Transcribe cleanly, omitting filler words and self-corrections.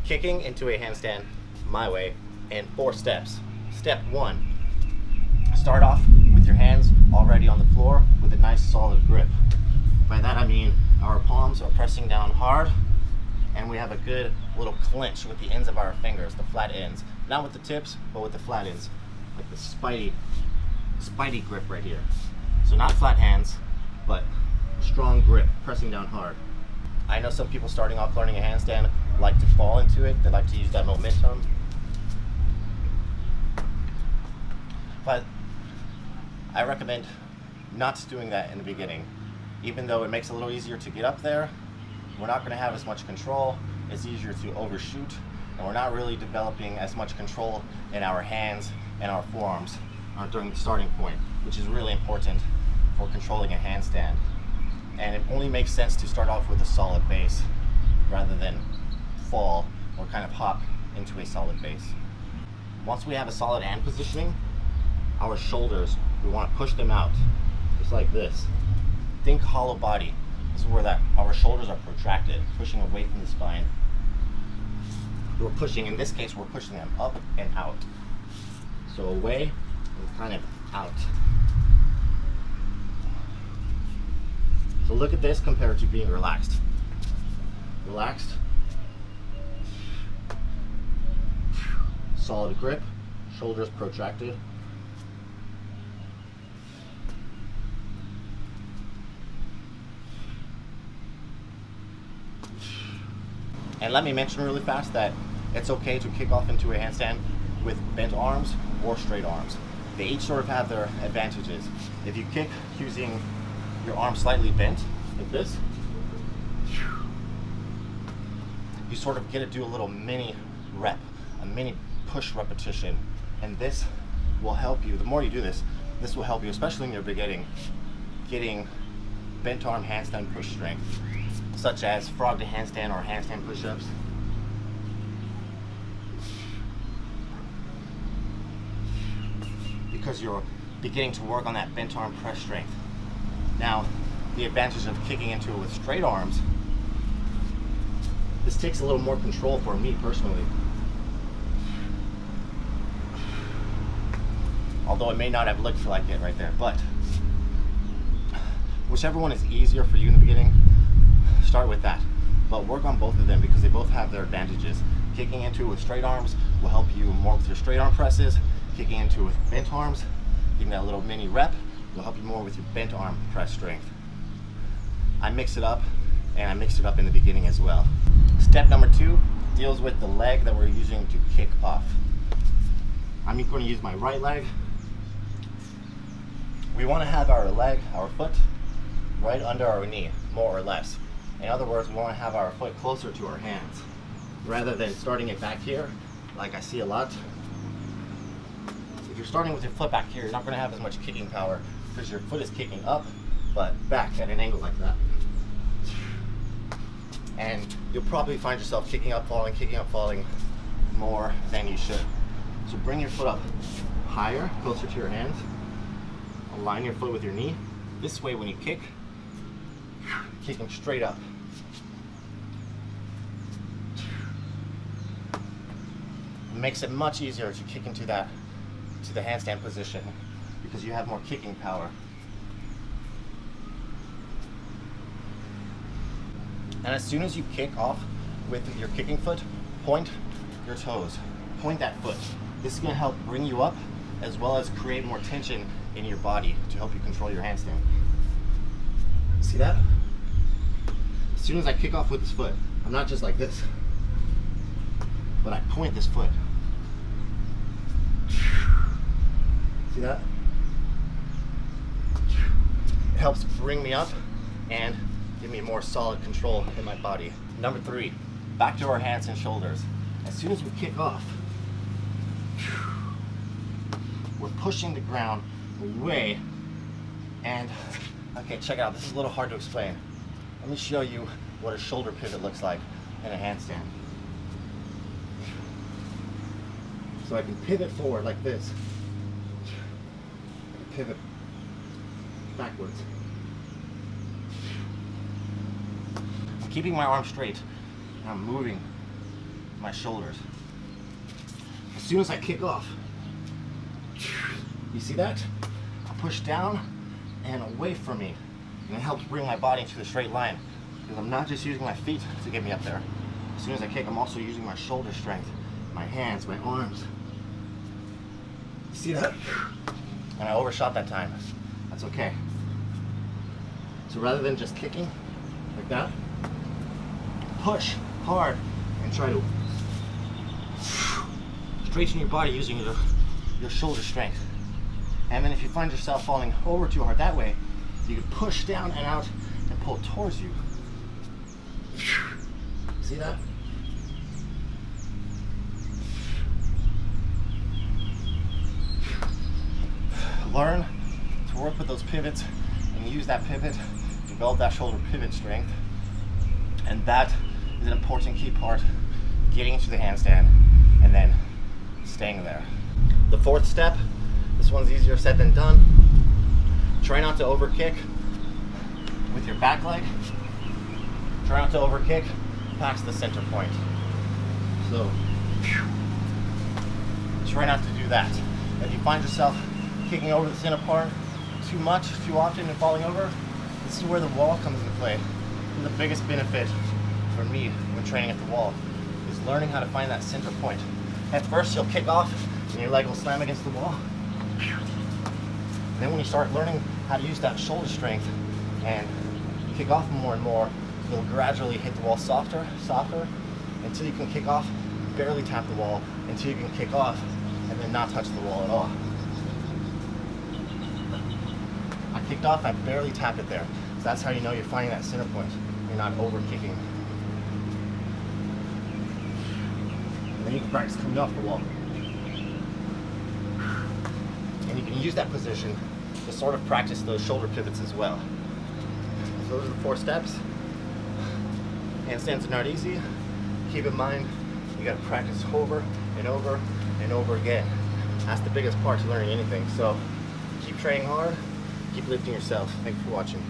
Kicking into a handstand my way in 4 steps. Step 1, start off with your hands already on the floor with a nice solid grip. By that I mean our palms are pressing down hard and we have a good little clinch with the ends of our fingers, the flat ends. Not with the tips, but with the flat ends. Like the spidey grip right here. So not flat hands, but strong grip, pressing down hard. I know some people starting off learning a handstand like to fall into it. They like to use that momentum. But I recommend not doing that in the beginning. Even though it makes it a little easier to get up there, we're not going to have as much control. It's easier to overshoot, and we're not really developing as much control in our hands and our forearms during the starting point, which is really important for controlling a handstand. And it only makes sense to start off with a solid base rather than fall or kind of hop into a solid base. Once we have a solid hand positioning, our shoulders, we want to push them out, just like this. Think hollow body. This is where our shoulders are protracted, pushing away from the spine. We're pushing, in this case, we're pushing them up and out. So away and kind of out. So look at this compared to being relaxed. Relaxed. Solid grip, shoulders protracted. And let me mention really fast that it's okay to kick off into a handstand with bent arms or straight arms. They each sort of have their advantages. If you kick using your arm slightly bent, like this, you sort of get to do a little mini rep, a mini push repetition. And this will help you, the more you do this, this will help you, especially in your beginning, getting bent arm handstand push strength, such as frog to handstand or handstand push-ups. Because you're beginning to work on that bent arm press strength. Now, the advantage of kicking into it with straight arms, this takes a little more control for me personally. Although it may not have looked like it right there, but whichever one is easier for you in the beginning, start with that. But work on both of them because they both have their advantages. Kicking into it with straight arms will help you more with your straight arm presses. Kicking into it with bent arms, getting that little mini rep, will help you more with your bent arm press strength. I mix it up, and I mixed it up in the beginning as well. Step number 2 deals with the leg that we're using to kick off. I'm going to use my right leg. We want to have our leg, our foot, right under our knee, more or less. In other words, we want to have our foot closer to our hands, rather than starting it back here, like I see a lot. If you're starting with your foot back here, you're not going to have as much kicking power because your foot is kicking up, but back at an angle like that. And you'll probably find yourself kicking up, falling more than you should. So bring your foot up higher, closer to your hands. Align your foot with your knee. This way when you kick, kicking straight up. It makes it much easier to kick into the handstand position because you have more kicking power. And as soon as you kick off with your kicking foot, point your toes. Point that foot. This is going to help bring you up as well as create more tension in your body to help you control your handstand. See that? As soon as I kick off with this foot, I'm not just like this, but I point this foot. See that? It helps bring me up and give me more solid control in my body. Number 3, back to our hands and shoulders. As soon as we kick off, we're pushing the ground away. And okay, check it out. This is a little hard to explain. Let me show you what a shoulder pivot looks like in a handstand. So I can pivot forward like this. I can pivot backwards. I'm keeping my arm straight. I'm moving my shoulders. As soon as I kick off, you see that? I push down and away from me. And it helps bring my body into a straight line, because I'm not just using my feet to get me up there. As soon as I kick, I'm also using my shoulder strength, my hands, my arms. You see that? And I overshot that time. That's okay. So rather than just kicking like that, push hard and try to straighten your body using your shoulder strength. And then if you find yourself falling over too hard that way, you can push down and out and pull towards you. See that? Learn to work with those pivots and use that pivot to develop that shoulder pivot strength. And that is an important key part, getting into the handstand and then staying there. The fourth step, this one's easier said than done. Try not to overkick with your back leg. Try not to overkick past the center point. So try not to do that. If you find yourself kicking over the center part too much, too often, and falling over, this is where the wall comes into play. And the biggest benefit for me when training at the wall is learning how to find that center point. At first, you'll kick off and your leg will slam against the wall. And then when you start learning how to use that shoulder strength and kick off more and more, you'll gradually hit the wall softer, until you can kick off, barely tap the wall, until you can kick off and then not touch the wall at all. I kicked off, I barely tapped it there. So that's how you know you're finding that center point. You're not over kicking. And then you can practice coming off the wall. And you can use that position to sort of practice those shoulder pivots as well. So those are the 4 steps. Handstands are not easy. Keep in mind, you gotta practice over and over and over again. That's the biggest part to learning anything. So keep training hard, keep lifting yourself. Thank you for watching.